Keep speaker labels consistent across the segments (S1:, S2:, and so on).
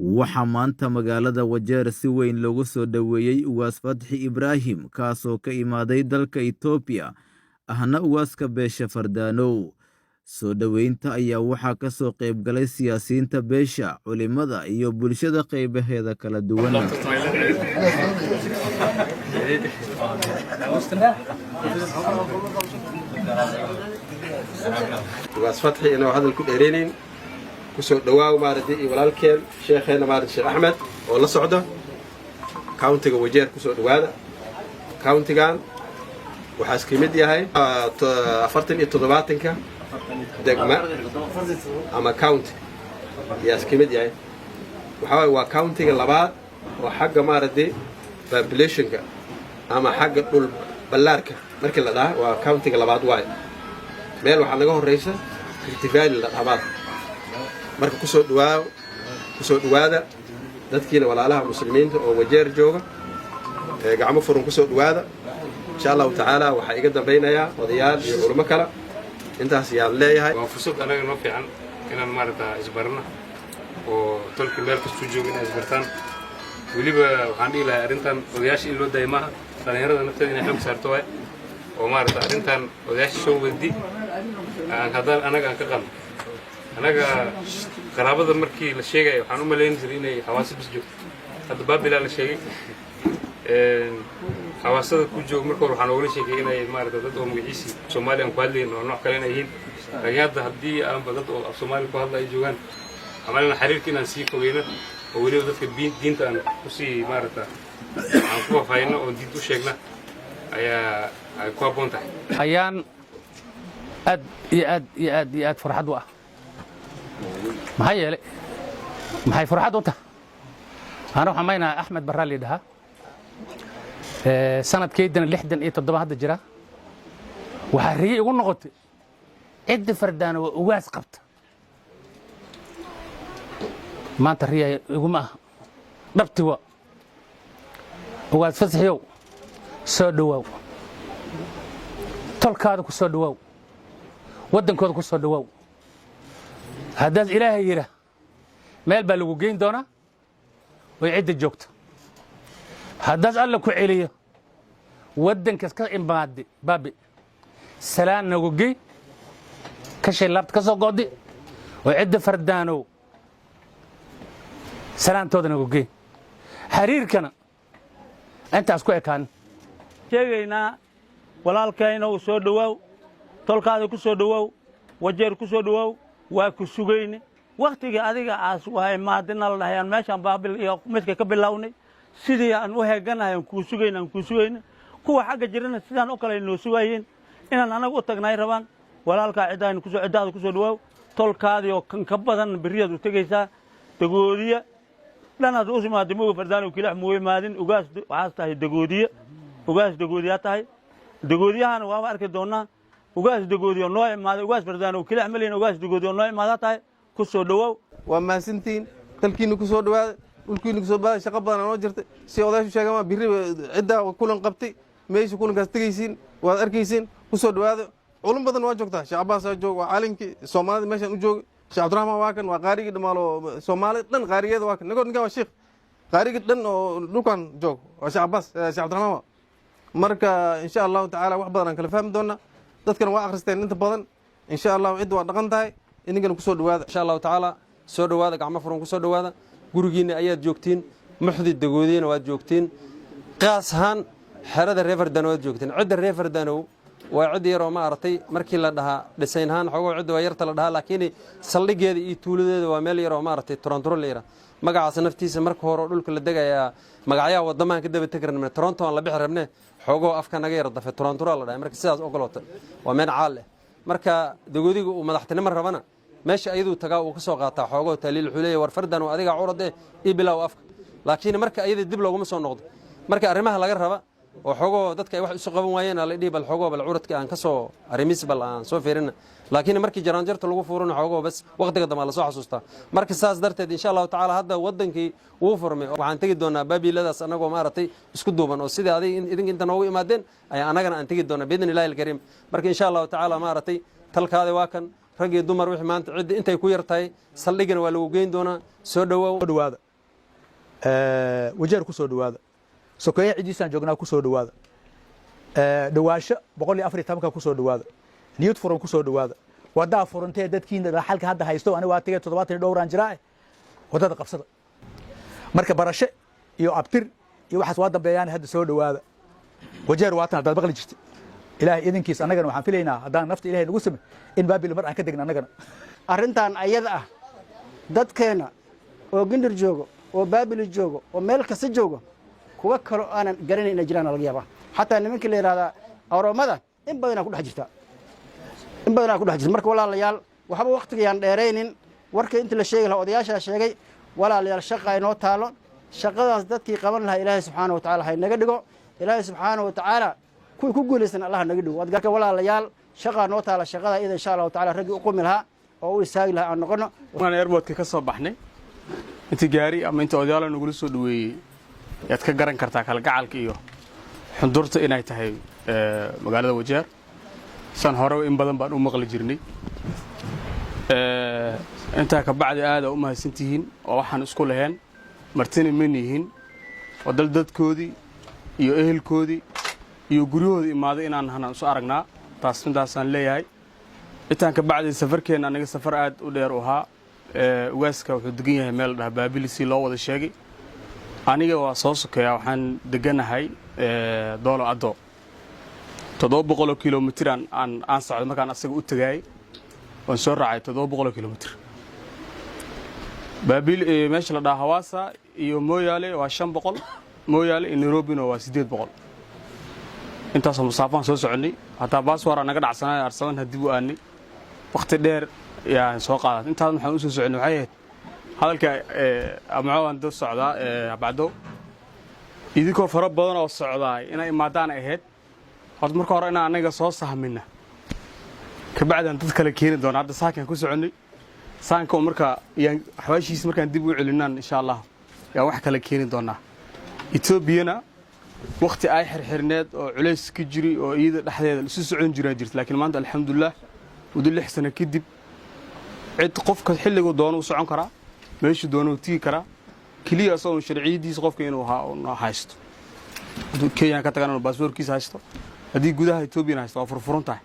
S1: waxaa maanta magaalada Wajeer si weyn loogu soo dhoweeyey ugaas Fatxi Ibraahim kaasoo ka imaaday dalka Itoobiya ahna ugaaska beesha Fardaanow. Soo dhoweynta ayaa waxaa ka soo qayb galay siyaasiyiinta beesha, culimada iyo bulshada qaybaheeda kala duwan.
S2: ugaas Fatxi inuu hadal ku dheereenin kusoo dhawaaw maaragtay walaalkeen sheekheena maaragtay Sheekh Axmed oo la socdo countiga Wajeer kusoo dhawaada. countigan waxaa iska mid yahay 47 degma ama county yaa iska mid yahay. waxa waa countiga labaad oo xagga maaragtay populationka ama xagga dhul ballaarka markii la dhaho waa countiga labaad waay. meel waxaa naga horeysa Rift Valley la dhabaad. marka kusoo dhawaada dadkiina walaalaha muslimiinta oo Wajeer jooga gacmo furan kusoo dhawaada insha Allah taala. waxa iga dambeynaya odayaal iyo culimo kale intaas yaan leeyahay.
S3: waa fursad anaga noo fiican inaan maaragtaa isbarna oo tolki meel kastuu jooga inay isbartaan. weliba waxaan dhihi lahaa arrintan odayaasha in loo daaya maaha, dhallinyarada nafteeda inay xoog saarto waay oo maaragta arrintan odayaasha soo wadi haddaan anaga aan ka qalno. anaga qaraabada markii la sheegay waxaan u malayn jiray inay xawaasi bis joogto. hadda baabilaa la sheegay xawaasada ku jooga marka hore waxaan oogala sheegay inay maaragta dad oo magaciisii Soomaaliya aan ku hadlayn oo nooc kale inay yihiin. laakiin hadda haddii aanba dad oo af Soomaali ku hadla ay joogaan amalna xiriirka inaan sii fogeyno oo weliba dadka diinta aan kusii maaragta aan ku waafayno oo diinta u sheegna ayaa ay ku habboon tahay.
S4: ayaan aad iyo aad farxad u ah. maxaa yeelay maxay farxad u tahay? أنا وحمينا أحمد برالي ده سنة كيدنا 67 هذا جرا وحريه يقول نقطة عد فردان وواس قبط ما أنت ريه يقول ما ربطوا واس فسحيو سودواو تلك هذا كسودواو ودن كذا كسودواو هذا إلهي يره مال بلوجين دونا ويعد الجوكت هداز الله كعليه ودن كسك إمبادي بابي سلام نوجي كشي لابت كسو قدي ويعد فردانو سلام تود نوجي حرير كنا أنت أسكو كان
S5: شيءنا walaalkayna uu soo dhawaw tolkaada ku soo dhawaw Wajeer ku soo dhawaw waa ku sugayne waqtiga adiga aas waay maadina la dhahay meeshan baabil iyo midka ka bilownay sidii aan u heeganahay ku sugayna kuwa xagga jirana sidaan oo kale inoo sugaayeen inaan anagu u tagnay rabaan walaalka ciidan ciidaada ku soo dhawaw tolkaada oo kan ka badan biriyadu tagaysa dagoodiya lana u simaad mooga Fardaanow kilax mooy maadin ugaas waxaas tahay dagoodiya tahay dagoodiyahana waa arki doonaa ugaas dagoodiyo noo imaado ugaas Fardaanow kilax malin ugaas dagoodiyo noo imaado tahay ku soo dhawaw.
S6: waa maasintiin dalkiina ku soo dhawaada dhulkiina ku soo baada shaqo badan oo jirta si odaashu sheegama biri cidda kulan qabtay meesha kulankaas tagaysiin waad arkaysiin ku soo dhawaada. culum badan waa joogtaa Sheekh Abbas joog waa caalimkii Soomaalida meeshan u joogay Sheekh Abdurrahman waa kan waa qaarigi dhamaalo Soomaalida dhan qaarigeeda waa kan ninka waa sheekh qaarigi dhan oo dhulkan joog waa Sheekh Abbas Sheekh Abdurrahman. marka insha Allah taala wax badan aan kala fahmi doona dadkan waa akhristeen inta badan insha Allah cid waa dhaqan tahay inagana ku soo dhawaada
S2: insha Allah taala soo dhawaada gacmo furan ku soo dhawaada. gurigiina ayaad joogtiin muxdid dagoodina waad joogtiin qaas ahaan xerada reer Fardaanow waad joogtiin. cidda reer Fardaanow waa cid yar oo ma aragtay markii la dhahaa dhisayn ahaan xogo cid waa yarta la dhahaa laakiin saldhigeeda iyo tuuladeeda waa meel yar oo ma aragtay Toronto la yiraahdo. magacaas naftiisa marka hore dhulka la degaya magacyaha wadamaha ka daba tagrnaa Toronto aan la bixi rabnaa xogo afka naga yar dafay Toronto la dhahay marka sidaas oo galoota waa meel caal ah. marka dagoodiga uu madaxtinimo rabana meesha ayadu tagaa uu ka soo qaataa xogo taliil xuleey war Fardaanow adiga curade ibilaw afka laakiin marka ayada dib loogu soo noqdo marka arrimaha laga raba oo xogo dadka ay wax isu qaban waayeen la dhib bal xogo bal curadka aan ka soo arimis bal aan soo feerina laakiin markii jaraanjarta lagu fuurano xogo bas waqtiga dambe la soo xasuustaa. marka saas darteed insha Allah taala hadda wadankii uu furmay waxaan tagi doonaa baabiladaas anagoo maartay isku duuban oo sidii idin inta noogu imaadeen ay anagana aan tagi doonaa biidin Ilaahay kariim. marka insha Allah taala maartay talkaada waa kan rag iyo dumar wixii maanta cid intay ku yartahay saldhigana waa lagu geyn doonaa. soo dhawaada
S7: wajeer ku soo dhawaada sokeeye cidiisaan joognaa ku soo dhawaada dhawaasho 114 ku soo dhawaada niyad furan ku soo dhawaada wadaa furantee dadkiina xalka hadda haysto aniga waa tagay 70 dhowraan jiraa wadada qabsada marka barasho iyo abtir iyo waxaas waa dambeeyaan hadda soo dhawaada wajeer waatan hadda baqli jirtay ilaahay idinkiis annagana waxaan filaynaa haddaan nafta ilaahay nagu samay in baabil mar aan ka degna annagana
S8: arrintan ayada ah dadkeena oo gindir joogo oo baabil joogo oo meel kasta joogo kuwa kale aanan garanayn inay jiraan laga yaabaa xataa nimankii la yiraahdaa awroomada in badan ku dhex jirta marka walaalayaal waxba waqtigayaan dheeraynin warka inta la sheegay odayaasha sheegay walaalayaal shaqa inoo taalo shaqadaas dadkii qaban lahaa ilaahay subxaanahu wa tacaala hay naga dhigo ilaahay subxaanahu wa tacaala kuwii ku guulaysan allah naga dhigo wadgarka walaalayaal shaqa noo taala shaqada iyada insha allahu tacaala raggii u qumi lahaa oo u istaagi lahaa aan noqono
S9: waan airportka ka soo baxnay inta gaari ama inta odayaal nagula soo dhaweeyay yaad ka garan kartaa kala gacalka iyo xundurta inay tahay magaalada wajeer san hore in badan baan u maqli jirnay inta ka bacdi aad u mahadsantihiin oo waxaan isku lahayn martina manihiin oo dadkoodii iyo ehelkoodii iyo guriyahooda imaaday inaan hanaan soo aragnaa taas midaasaan leeyahay intaan ka bacdi safarkeena aniga safar aad u dheer u ahaa ugaaska wuxuu degan yahay meel dhaha baabilisi loo wada sheegay aniga waa soo sokeeyaa waxaan deganahay doolo addo 700 kilomitir aan socdo markaan asaga u tagay waan soo raacay 700 kilomitir baabil meesha la dhaha Hawaasa iyo Moyale waa 500 Moyale iyo Nairobi waa 800 intaas oo musaafaan soo soconay hatta baaswar naga dhacsanay arsaban hadii uu aanay waqti dheer yaa soo qaaday intaas waxaan u soo soconay waxay ahayd hadalka amacaan dad socdaa bacdo idinkoo fara badan oo socdaay inay imaadaan ahayd horta marka hore inaan anaga soo sahmina ka bacdan dad kale keenin doona hadda saakan ku soconay saanka marka xawaashiis markaan dib u celinaan insha Allah yaa wax kale keenin doona Ethiopiana waqti ay xirxirneed oo culays ka jiri oo iyada dhaxdeeda isu socon jiray jirta laakiin maanta alxamdulillah muddo 6 sano kadib cid qofka xilligu doono u socon kara meesha doono tii kara kaliya soo sharciyadiisa qofka inuu haysto Kenya ka tagaan baasaboorkiisa haysto hadii gudaha Ethiopia haysto waa furfuran tahay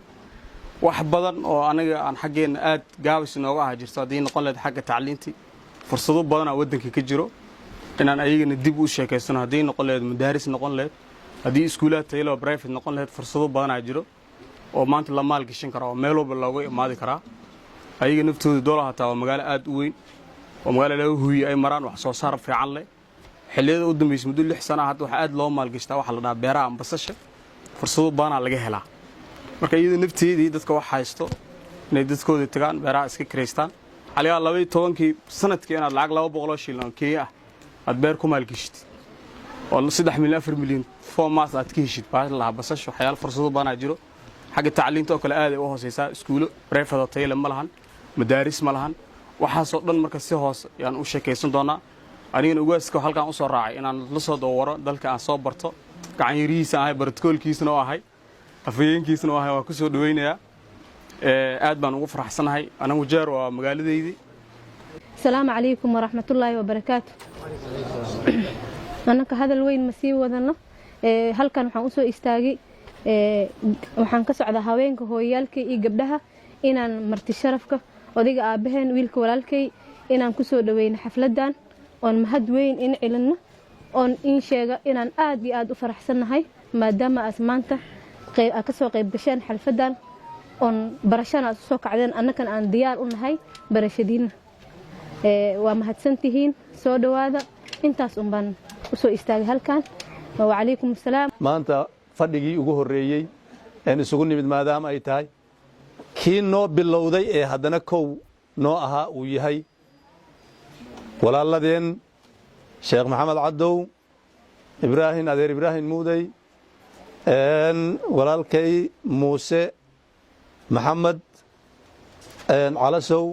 S9: wax badan oo anaga aan xageena aad gaabis nooga ah jirto hadii noqon leed xagga tacliinti fursado badan oo wadanka ka jiro inaan ayagana dib u sheekaysano hadii noqon leed madaaris noqon leed hadii iskuulaad tayo private noqon leed fursado badan ay jiro oo maanta la maal gashan karo meel walba looga imaadi kara ayaga naftooda doolaha taa magaalo aad u weyn oo magaalo lagu huuyay ay maraan wax soo saar fiican leh xilliyada u dambeysay muddo 6 sano hadda waxa aad loo maal gashtaa waxa la dhahaa beeraha ambasasha fursado badan laga helaa marka iyada nafteedii dadka wax haysto inay dadkooda tagaan beeraha iska kireystaan aliga 12 sanadkii inaad lacag 200 shilin oo Kenya ah aad beer ku maal gashitid oo 3 milyan 4 milyan formaas aad ka heshid baa la basasho xayal fursado badan jiro xagga tacliinta oo kale aad ay u hooseysaa iskuulo private tayo ma lahan madaaris ma lahan waxa soo dhan marka si hoos yaan u sheekaysan doonaa anigana ugaaska halkaan u soo raacay inaan la soo dawaro dalka aan soo barto gacan yariisa ahay bartkoolkiisna oo ahay afayeenkiisna oo ahay waa ku soo dhaweynaya aad baan ugu faraxsanahay anagu jeer waa magaaladeydii
S10: السلام عليكم ورحمة الله وبركاته أنا كهذا الوين مسيء وذنه هل كان حنوسو استاجي وحن كسر على هواينك هو يالك يجبدها إن مرت الشرفك وديك أبهن ويلك ولالكي إن كسر دوين حفلة دان on mahadweyn in cilina on in sheega inaan aad iyo aad u faraxsanahay maadaama asmaanta ka soo qayb gasheen xalfadan on barashana soo kacdeen annakan aan diyaar u nahay barashadiina waa mahadsantihiin soo dhawaada intaas baan u soo istaagay halkan wa calaykum asalaam
S7: maanta fadhigii ugu horeeyay aan isugu nimid maadaama ay tahay kii noo bilowday ee haddana kow noo ahaa uu yahay walaaladeen sheekh maxamed cadow ibraahim adeer ibraahim muuday walaalkay muuse maxamed calasow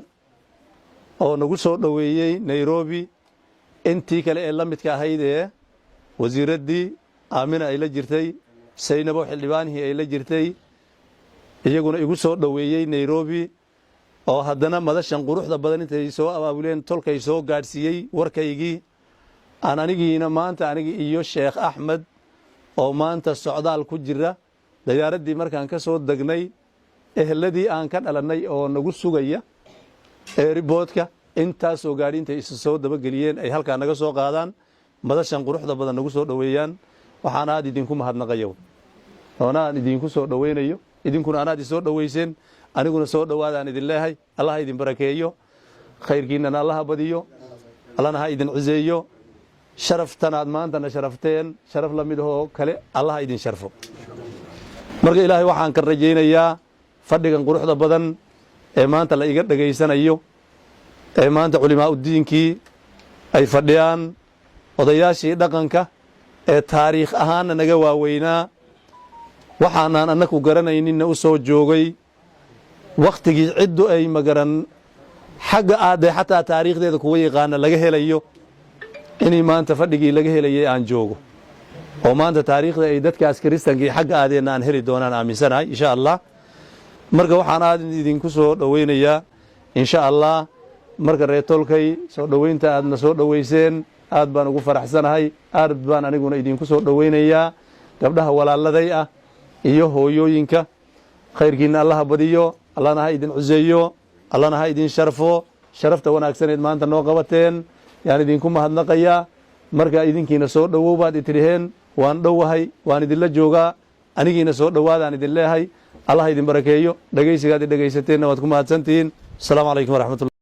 S7: oo nagu soo dhoweeyey nairobi intii kale ee la midka ahayd ee wasiiraddii aamina ay la jirtay saynabo xildhibaanihii ay la jirtay iyaguna igu soo dhoweeyey nairobi oo haddana madashan quruxda badan intay soo abaabuleen tolkay soo gaadhsiiyey warkaygii
S11: aan anigiina maanta anigii iyo sheekh axmed oo maanta socdaal ku jira dayaaraddii markaan ka soo degnay ehladii aan ka dhalannay oo nagu sugaya eeriboodka intaasoo gaadhi intay isu soo dabageliyeen ay halkaa naga soo qaadaan madashan quruxda badan nagu soo dhoweeyaan waxaan aad idinku mahadnaqayo oona aan idinku soo dhoweynayo idinkuna anaad isoo dhoweyseen aniguna soo dhowaadaan idin leehay allah ha idin barakeeyo khayrkiinnana allaha badiyo allana ha idin ciseeyo sharaftanaad maantana sharafteen sharaf la mid ahoo kale allah ha idin sharfo marka ilaahay waxaan ka rajaynayaa fadhigan quruxda badan ee maanta la iga dhegaysanayo ee maanta culimaa udiinkii ay fadhiyaan odayaashii dhaqanka ee taariikh ahaanna naga waaweynaa waxaanaan annaku garanayninna u soo joogay wakhtigii ciddu ay magaran xagga aadee xataa taariikhdeeda kuwa yaqaana laga helayo inay maanta fadhigii laga helayay aan joogo oo maanta taariikhda ay dadkaas kiristankii xagga aadeenna aan heli doonaan aaminsanahay insha allah marka waxaan aad idinku soo dhoweynayaa insha allah marka reetolkay soo dhoweynta aadna soo dhoweyseen aad baan ugu faraxsanahay aad baan aniguna idinku soo dhoweynayaa gabdhaha walaaladay ah iyo hooyooyinka khayrkiinna allaha badiyo allana ha idin cuseeyo allana ha idin sharfo sharafta wanaagsaneed maanta noo qabateen yaan idinku mahadnaqayaa marka idinkiina soo dhowow baad itidhiheen waan dhowahay waan idinla joogaa anigiina soo dhowaadaan idin leehay allah idin barakeeyo dhegaysigaad i dhegaysateenna waad ku mahadsantihiin asalaamu calaykum waraxmatullah